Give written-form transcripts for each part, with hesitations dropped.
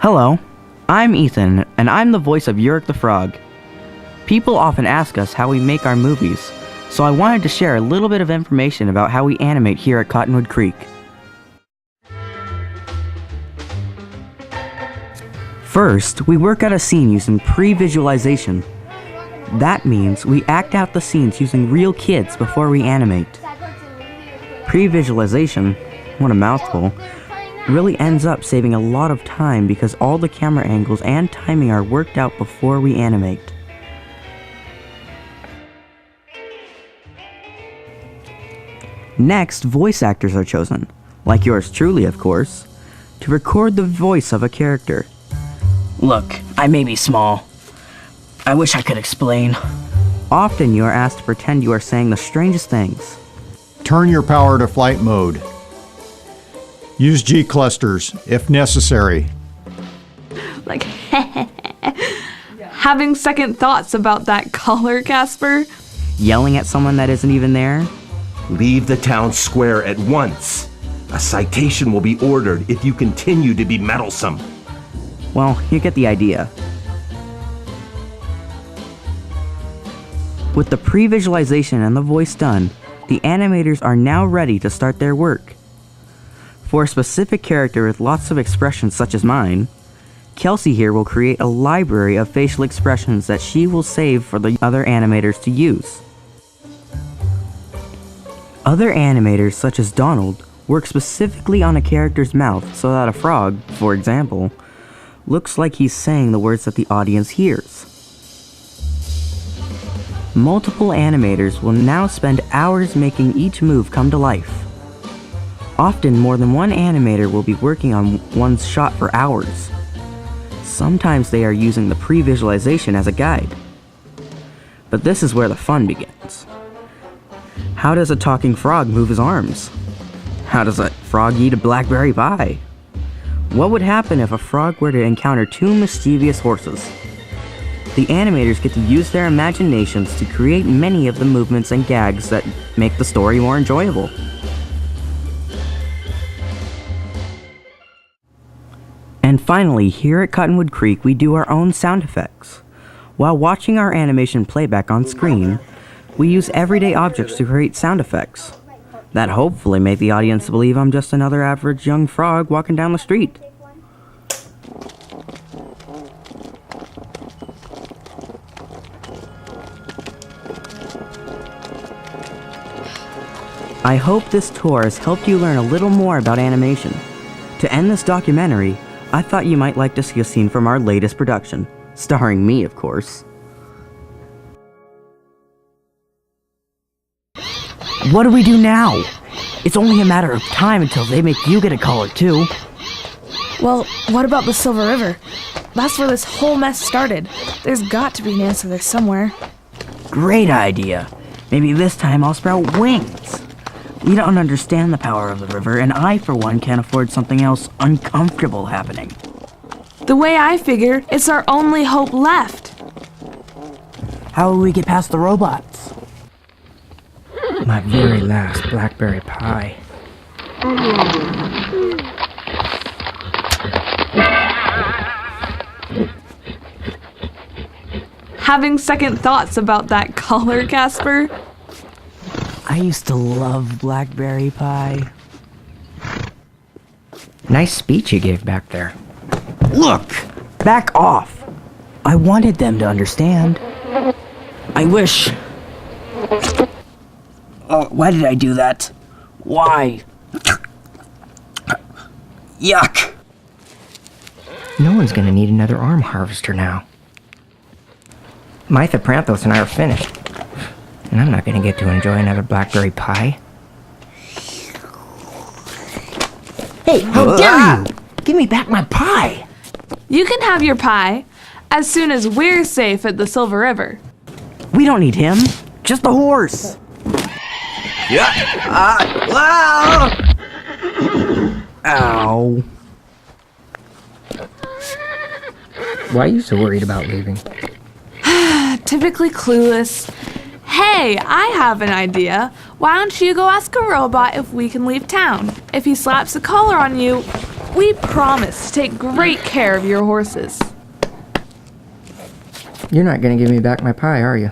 Hello, I'm Ethan, and I'm the voice of Yurik the Frog. People often ask us how we make our movies, so I wanted to share a little bit of information about how we animate here at Cottonwood Creek. First, we work out a scene using Previsualization. That means we act out the scenes using real kids before we animate. Previsualization, what a mouthful, really ends up saving a lot of time because all the camera angles and timing are worked out before we animate. Next, voice actors are chosen, like yours truly of course, to record the voice of a character. Look, I may be small. I wish I could explain. Often you are asked to pretend you are saying the strangest things. Turn your power to flight mode. Use G clusters if necessary. Like, having second thoughts about that color, Casper. Yelling at someone that isn't even there. Leave the town square at once. A citation will be ordered if you continue to be meddlesome. Well, you get the idea. With the pre-visualization and the voice done, the animators are now ready to start their work. For a specific character with lots of expressions such as mine, Kelsey here will create a library of facial expressions that she will save for the other animators to use. Other animators such as Donald work specifically on a character's mouth so that a frog, for example, looks like he's saying the words that the audience hears. Multiple animators will now spend hours making each move come to life. Often more than one animator will be working on one's shot for hours. Sometimes they are using the pre-visualization as a guide. But this is where the fun begins. How does a talking frog move his arms? How does a frog eat a blackberry pie? What would happen if a frog were to encounter two mischievous horses? The animators get to use their imaginations to create many of the movements and gags that make the story more enjoyable. And finally, here at Cottonwood Creek, we do our own sound effects. While watching our animation playback on screen, we use everyday objects to create sound effects that hopefully make the audience believe I'm just another average young frog walking down the street. I hope this tour has helped you learn a little more about animation. To end this documentary, I thought you might like to see a scene from our latest production, starring me, of course. What do we do now? It's only a matter of time until they make you get a collar too. Well, what about the Silver River? That's where this whole mess started. There's got to be an answer there somewhere. Great idea. Maybe this time I'll sprout wings. We don't understand the power of the river, and I, for one, can't afford something else uncomfortable happening. The way I figure, it's our only hope left. How will we get past the robots? My very last blackberry pie. Having second thoughts about that color, Casper. I used to love blackberry pie. Nice speech you gave back there. Look! Back off! I wanted them to understand. I wish... why did I do that? Why? Yuck! No one's gonna need another arm harvester now. Mytha Pranthos and I are finished. And I'm not gonna get to enjoy another blackberry pie. Hey, how dare you! Give me back my pie! You can have your pie as soon as we're safe at the Silver River. We don't need him. Just the horse. Yeah. Ow. Why are you so worried about leaving? Typically clueless. Hey, I have an idea. Why don't you go ask a robot if we can leave town? If he slaps a collar on you, We promise to take great care of your horses. You're not gonna give me back my pie, are you?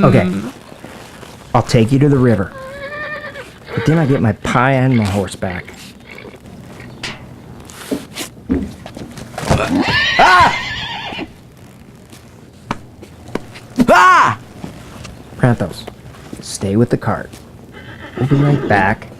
Okay. I'll take you to the river. But then I get my pie and my horse back. Pranthos, stay with the cart. We'll be right back.